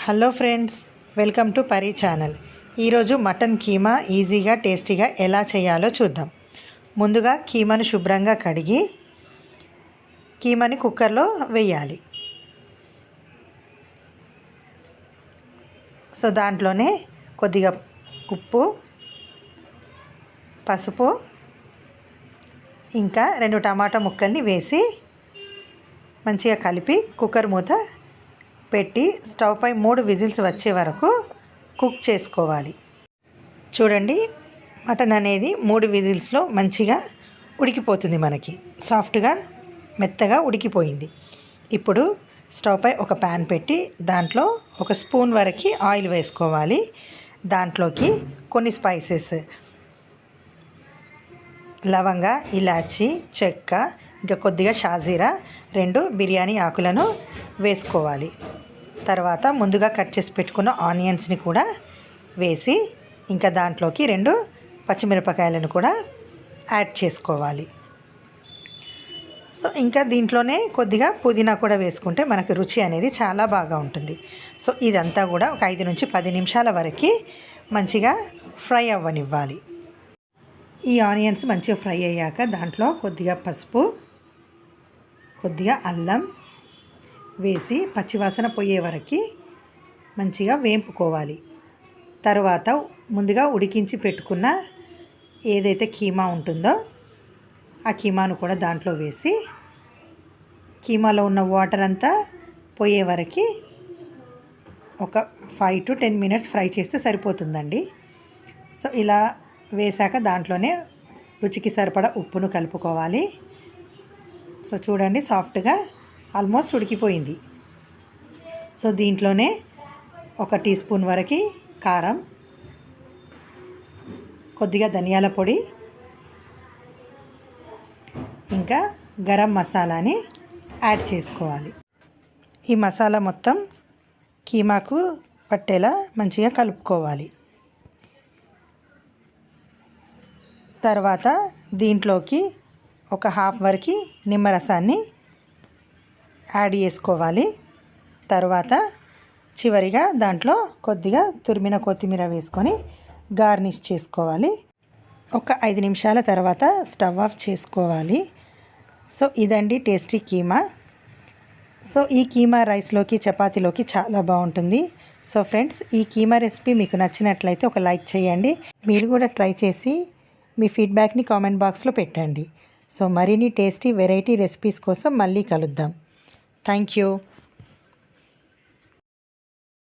Hello friends, welcome to Pari channel. ఈరోజు mutton keema ఈజీగా టేస్టీగా ఎలా చేయాలో చూద్దాం. ముందుగా కీమాను శుభ్రంగా కడిగి కీమాని కుక్కర్లో వేయాలి. సో దాంట్లోనే కొద్దిగా ఉప్పు, పసుపు, ఇంకా 2 టమాటా ముక్కల్ని వేసి మంచిగా కలిపి కుక్కర్ మూత పెట్టి స్టవ్ పై 3 విజిల్స్ వచ్చే వరకు కుక్ చేసుకోవాలి. చూడండి, మటన్ అనేది 3 విజిల్స్లో మంచిగా ఉడికిపోతుంది. మనకి సాఫ్ట్గా మెత్తగా ఉడికిపోయింది. ఇప్పుడు స్టవ్ పై ఒక ప్యాన్ పెట్టి దాంట్లో 1 స్పూన్ వరకు ఆయిల్ వేసుకోవాలి. దాంట్లోకి కొన్ని స్పైసెస్ లవంగ, ఇలాచి, చెక్క, ఇంకా కొద్దిగా షాజీరా, 2 బిర్యానీ ఆకులను వేసుకోవాలి. తర్వాత ముందుగా కట్ చేసి పెట్టుకున్న ఆనియన్స్ని కూడా వేసి ఇంకా దాంట్లోకి 2 పచ్చిమిరపకాయలను కూడా యాడ్ చేసుకోవాలి. సో ఇంకా దీంట్లోనే కొద్దిగా పుదీనా కూడా వేసుకుంటే మనకు రుచి అనేది చాలా బాగా ఉంటుంది. సో ఇదంతా కూడా ఒక 5 నుంచి 10 నిమిషాల వరకు మంచిగా ఫ్రై అవ్వనివ్వాలి. ఈ ఆనియన్స్ మంచిగా ఫ్రై అయ్యాక దాంట్లో కొద్దిగా పసుపు, కొద్దిగా అల్లం వేసి పచ్చివాసన పోయే వరకు మంచిగా వేంపుకోవాలి. తర్వాత ముందుగా ఉడికించి పెట్టుకున్న ఏదైతే కీమా ఉంటుందో ఆ కీమాను కూడా దాంట్లో వేసి కీమాలో ఉన్న వాటర్ అంతా పోయే వరకు ఒక 5 to 10 మినిట్స్ ఫ్రై చేస్తే సరిపోతుందండి. సో ఇలా వేసాక దాంట్లోనే రుచికి సరిపడా ఉప్పును కలుపుకోవాలి. సో చూడండి, సాఫ్ట్గా ఆల్మోస్ట్ ఉడికిపోయింది. సో దీంట్లోనే 1 టీ స్పూన్ వరకు కారం, కొద్దిగా ధనియాల పొడి, ఇంకా గరం మసాలాని యాడ్ చేసుకోవాలి. ఈ మసాలా మొత్తం కీమాకు పట్టేలా మంచిగా కలుపుకోవాలి. తర్వాత దీంట్లోకి ఒక హాఫ్ వరకు నిమ్మరసాన్ని యాడ్ చేసుకోవాలి. తర్వాత చివరిగా దాంట్లో కొద్దిగా తురిమిన కొత్తిమీర వేసుకొని గార్నిష్ చేసుకోవాలి. ఒక 5 నిమిషాల తర్వాత స్టవ్ ఆఫ్ చేసుకోవాలి. సో ఇదండి టేస్టీ కీమా. సో ఈ కీమా రైస్లోకి, చపాతీలోకి చాలా బాగుంటుంది. సో ఫ్రెండ్స్, ఈ కీమా రెసిపీ మీకు నచ్చినట్లయితే ఒక లైక్ చేయండి. మీరు కూడా ట్రై చేసి మీ ఫీడ్బ్యాక్ని కామెంట్ బాక్స్లో పెట్టండి. సో మరిన్ని టేస్టీ వెరైటీ రెసిపీస్ కోసం మళ్ళీ కలుద్దాం. Thank you.